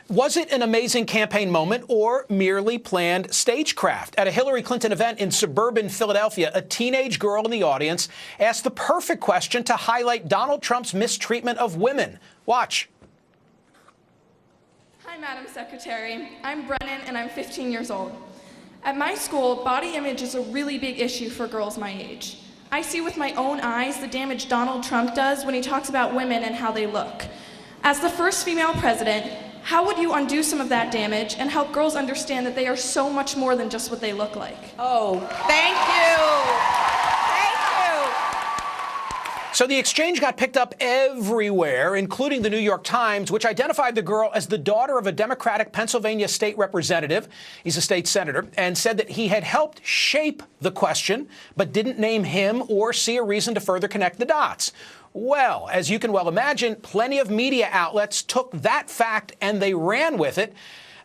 Was it an amazing campaign moment or merely planned stagecraft? At a Hillary Clinton event in suburban Philadelphia, a teenage girl in the audience asked the perfect question to highlight Donald Trump's mistreatment of women. Watch. Hi, Madam Secretary. I'm Brennan, and I'm 15 years old. At my school, body image is a really big issue for girls my age. I see with my own eyes the damage Donald Trump does when he talks about women and how they look. As the first female president, how would you undo some of that damage and help girls understand that they are so much more than just what they look like? Oh, thank you. Thank you. So the exchange got picked up everywhere, including the New York Times, which identified the girl as the daughter of a Democratic Pennsylvania state representative. He's a state senator, and said that he had helped shape the question, but didn't name him or see a reason to further connect the dots. Well, as you can well imagine, plenty of media outlets took that fact and they ran with it.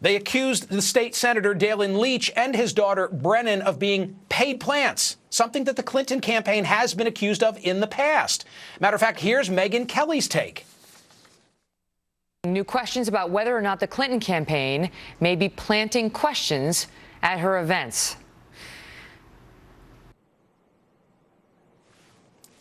They accused the state senator, Dalen Leach, and his daughter, Brennan, of being paid plants, something that the Clinton campaign has been accused of in the past. Matter of fact, here's Megyn Kelly's take. New questions about whether or not the Clinton campaign may be planting questions at her events.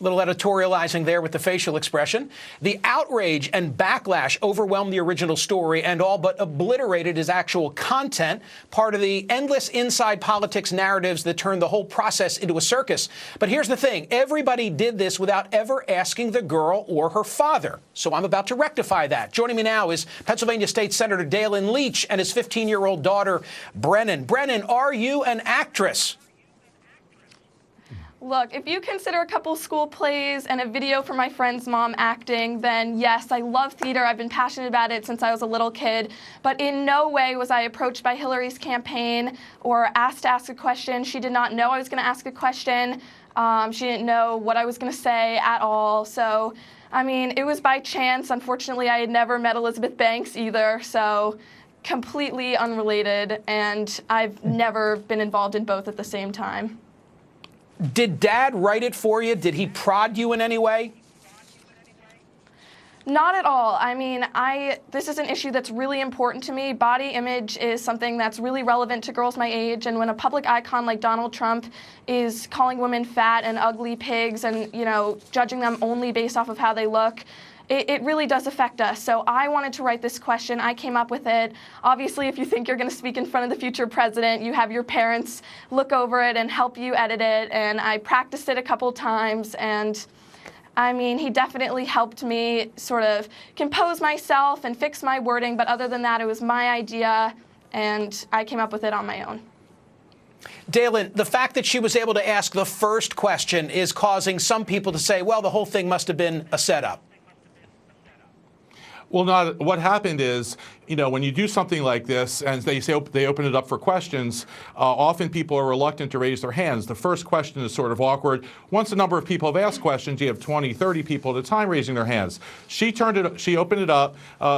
Little editorializing there with the facial expression. The outrage and backlash overwhelmed the original story and all but obliterated his actual content, part of the endless inside politics narratives that turned the whole process into a circus. But here's the thing. Everybody did this without ever asking the girl or her father. So I'm about to rectify that. Joining me now is Pennsylvania State Senator Dalen Leach and his 15-year-old daughter, Brennan. Brennan, are you an actress? Look, if you consider a couple school plays and a video for my friend's mom acting, then yes, I love theater. I've been passionate about it since I was a little kid. But in no way was I approached by Hillary's campaign or asked to ask a question. She did not know I was going to ask a question. She didn't know what I was going to say at all. So, I mean, it was by chance. Unfortunately, I had never met Elizabeth Banks either. So completely unrelated. And I've never been involved in both at the same time. Did Dad write it for you? Did he prod you in any way? Not at all. I mean, this is an issue that's really important to me. Body image is something that's really relevant to girls my age, and when a public icon like Donald Trump is calling women fat and ugly pigs and, you know, judging them only based off of how they look, it really does affect us. So I wanted to write this question. I came up with it. Obviously, if you think you're going to speak in front of the future president, you have your parents look over it and help you edit it. And I practiced it a couple times. And I mean, he definitely helped me sort of compose myself and fix my wording. But other than that, it was my idea, and I came up with it on my own. Dalen, the fact that she was able to ask the first question is causing some people to say, well, the whole thing must have been a setup. Well, what happened is, you know, when you do something like this and they open it up for questions, often people are reluctant to raise their hands. The first question is sort of awkward. Once a number of people have asked questions, you have 20, 30 people at a time raising their hands. She opened it up.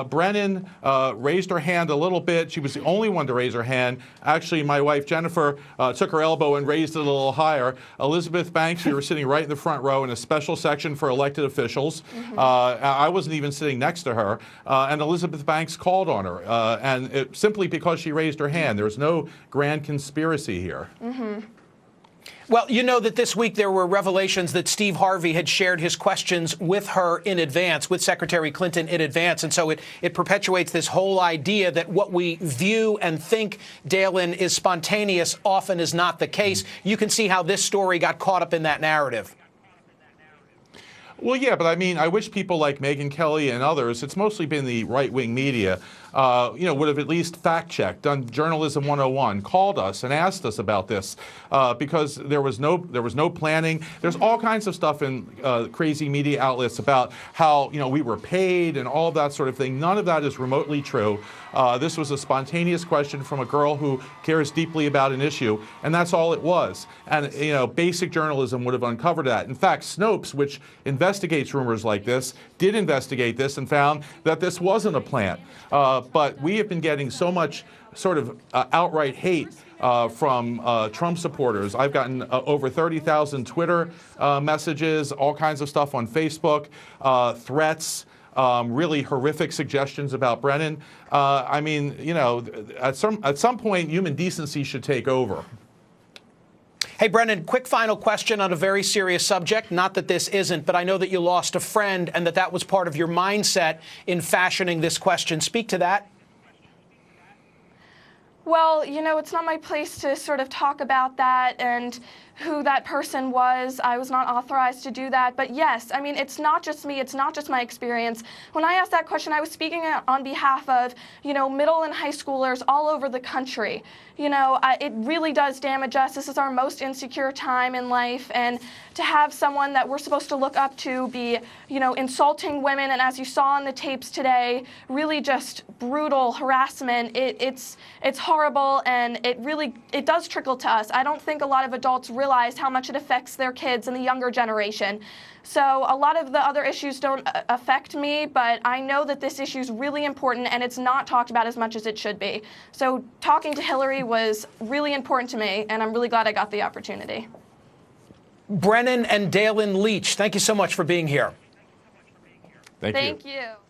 Brennan raised her hand a little bit. She was the only one to raise her hand. Actually, my wife, Jennifer, took her elbow and raised it a little higher. Elizabeth Banks, we were sitting right in the front row in a special section for elected officials. I wasn't even sitting next to her. And Elizabeth Banks called on her, and simply because she raised her hand. There's no grand conspiracy here. Well, you know that this week there were revelations that Steve Harvey had shared his questions with her in advance, with Secretary Clinton in advance. And so it perpetuates this whole idea that what we view and think, Dalen, is spontaneous often is not the case. You can see how this story got caught up in that narrative. Well, yeah, but I mean, I wish people like Megyn Kelly and others, it's mostly been the right-wing media, would have at least fact-checked, done Journalism 101, called us and asked us about this, because there was no planning. There's all kinds of stuff in crazy media outlets about how, you know, we were paid and all of that sort of thing. None of that is remotely true. This was a spontaneous question from a girl who cares deeply about an issue, and that's all it was. And, you know, basic journalism would have uncovered that. In fact, Snopes, which investigates rumors like this, did investigate this and found that this wasn't a plant. But we have been getting so much sort of outright hate from Trump supporters. I've gotten over 30,000 Twitter messages, all kinds of stuff on Facebook, threats. really horrific suggestions about Brennan. I mean, you know, at some point, human decency should take over. Hey, Brennan, quick final question on a very serious subject. Not that this isn't, but I know that you lost a friend and that was part of your mindset in fashioning this question. Speak to that. Well, you know, it's not my place to sort of talk about that and who that person was. I was not authorized to do that. But yes, I mean, it's not just me. It's not just my experience. When I asked that question, I was speaking on behalf of, you know, middle and high schoolers all over the country. You know, it really does damage us. This is our most insecure time in life. And to have someone that we're supposed to look up to be, you know, insulting women, and as you saw on the tapes today, really just brutal harassment, it's horrible, and it does trickle to us. I don't think a lot of adults realize how much it affects their kids and the younger generation. So a lot of the other issues don't affect me, but I know that this issue is really important, and it's not talked about as much as it should be. So talking to Hillary was really important to me, and I'm really glad I got the opportunity. Brennan and Dalen Leach, thank you so much for being here. Thank you. Thank you.